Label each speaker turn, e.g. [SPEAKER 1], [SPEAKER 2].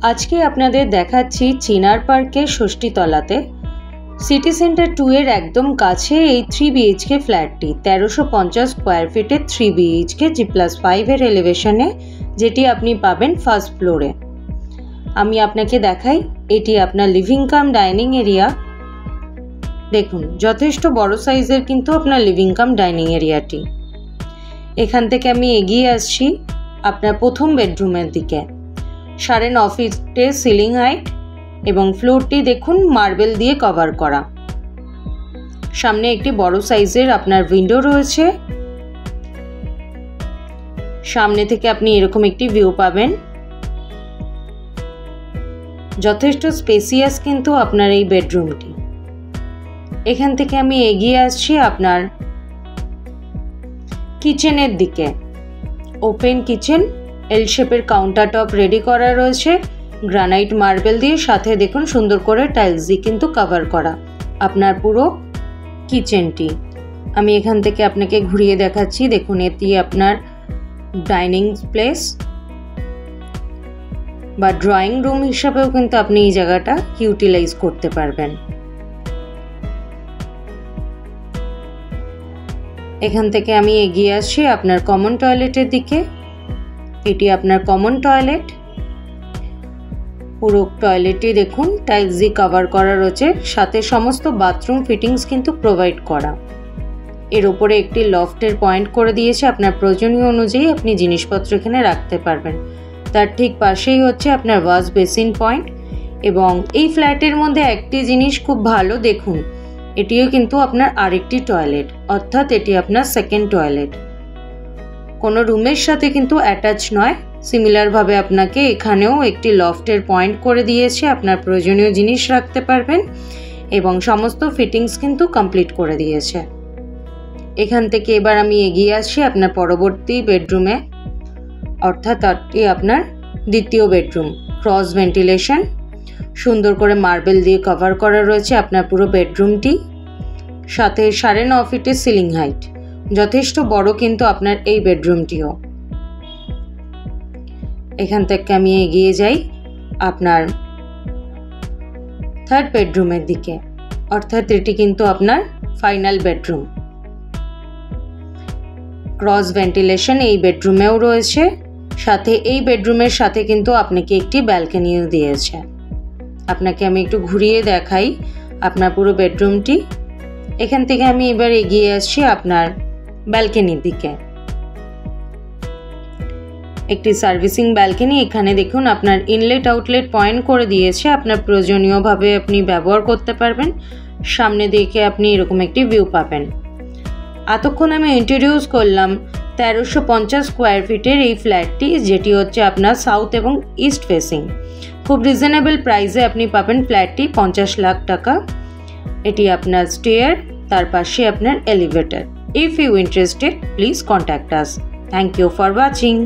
[SPEAKER 1] आज के आपनादेर देखाচ্ছি চিনার পার্কের ষষ্ঠীতলাতে সিটি সেন্টার 2 এর একদম কাছে এই 3 BHK ফ্ল্যাটটি 1350 স্কয়ার ফিটের 3 BHK G+5 এর এলিভেশনে যেটি আপনি পাবেন ফার্স্ট ফ্লোরে। আমি আপনাকে দেখাই এটি আপনার লিভিং কাম ডাইনিং এরিয়া। দেখুন যথেষ্ট বড় সাইজের কিন্তু আপনার লিভিং কাম ডাইনিং এরিয়াটি। এখান থেকে আমি এগিয়ে আসছি আপনার প্রথম বেডরুমের দিকে। 9.5 ফিটের সিলিং হাইট এবং ফ্লোরটি দেখুন মার্বেল দিয়ে কভার করা। সামনে একটি বড় সাইজের আপনার উইন্ডো রয়েছে। সামনে থেকে আপনি এরকম একটি ভিউ পাবেন। যথেষ্ট স্পেসিয়াস কিন্তু আপনার এই বেডরুমটি। এখান থেকে আমি এগিয়ে আসছি আপনার কিচেনের দিকে। ওপেন কিচেন, এল শেপের কাউন্টার টপ রেডি করা রয়েছে গ্রানাইট মার্বেল দিয়ে, সাথে দেখুন সুন্দর করে টাইলস দিয়ে কিন্তু কভার করা আপনার পুরো কিচেনটি। আমি এখান থেকে আপনাকে ঘুরিয়ে দেখাচ্ছি। দেখুন এটি আপনার ডাইনিং প্লেস বা ড্রয়িং রুম হিসাবেও কিন্তু আপনি এই জায়গাটা ইউটিলাইজ করতে পারবেন। এখান থেকে আমি এগিয়ে আসছি আপনার কমন টয়লেটের দিকে। এটি আপনার কমন টয়লেট। পুরো টয়লেটটি দেখুন টাইলস দিয়ে কভার করা রয়েছে, সাথে সমস্ত বাথরুম ফিটিংস কিন্তু প্রোভাইড করা। এর উপরে একটি লফটের পয়েন্ট করে দিয়েছে, আপনার প্রয়োজনীয় অনুযায়ী আপনি জিনিসপত্র এখানে রাখতে পারবেন। তার ঠিক পাশেই হচ্ছে আপনার ওয়াশ বেসিন পয়েন্ট। এবং এই ফ্ল্যাটের মধ্যে একটি জিনিস খুব ভালো, দেখুন এটিও কিন্তু আপনার আরেকটি টয়লেট, অর্থাৎ এটি আপনার সেকেন্ড টয়লেট। কোনো রুমের সাথে কিন্তু অ্যাটাচ নয়। সিমিলারভাবে আপনাকে এখানেও একটি লফটের পয়েন্ট করে দিয়েছে, আপনার প্রয়োজনীয় জিনিস রাখতে পারবেন এবং সমস্ত ফিটিংস কিন্তু কমপ্লিট করে দিয়েছে। এখান থেকে এবার আমি এগিয়ে আসছি আপনার পরবর্তী বেডরুমে, অর্থাৎ এটি আপনার দ্বিতীয় বেডরুম। ক্রস ভেন্টিলেশন, সুন্দর করে মার্বেল দিয়ে কভার করা রয়েছে আপনার পুরো বেডরুমটি, সাথে 9.5 ফিটের সিলিং হাইট। যথেষ্ট বড় কিন্তু আপনার এই বেডরুমটিও। এখান থেকে আমি এগিয়ে যাই আপনার থার্ড বেডরুমের দিকে, অর্থাৎ এটি কিন্তু আপনার ফাইনাল বেডরুম। ক্রস ভেন্টিলেশন এই বেডরুমেও রয়েছে, সাথে এই বেডরুমের সাথে কিন্তু আপনাকে একটি ব্যালকনিও দিয়েছে। আপনাকে আমি একটু ঘুরিয়ে দেখাই আপনার পুরো বেডরুমটি। এখান থেকে আমি এবার এগিয়ে আসছি আপনার ব্যালকনির দিকে। একটি সার্ভিসিং ব্যালকনি। এখানে দেখুন আপনার ইনলেট আউটলেট পয়েন্ট করে দিয়েছে, আপনার প্রয়োজনীয়ভাবে আপনি ব্যবহার করতে পারবেন। সামনে দিকে আপনি এরকম একটি ভিউ পাবেন। এতক্ষণ আমি ইন্ট্রোডিউস করলাম 1350 স্কোয়ার ফিটের এই ফ্ল্যাটটি, যেটি হচ্ছে আপনার সাউথ এবং ইস্ট ফেসিং। খুব রিজনেবল প্রাইসে আপনি পাবেন ফ্ল্যাটটি, 50 লাখ টাকা। এটি আপনার স্টেয়ার, তার পাশে আপনার elevator. If you interested, please contact us. Thank you for watching.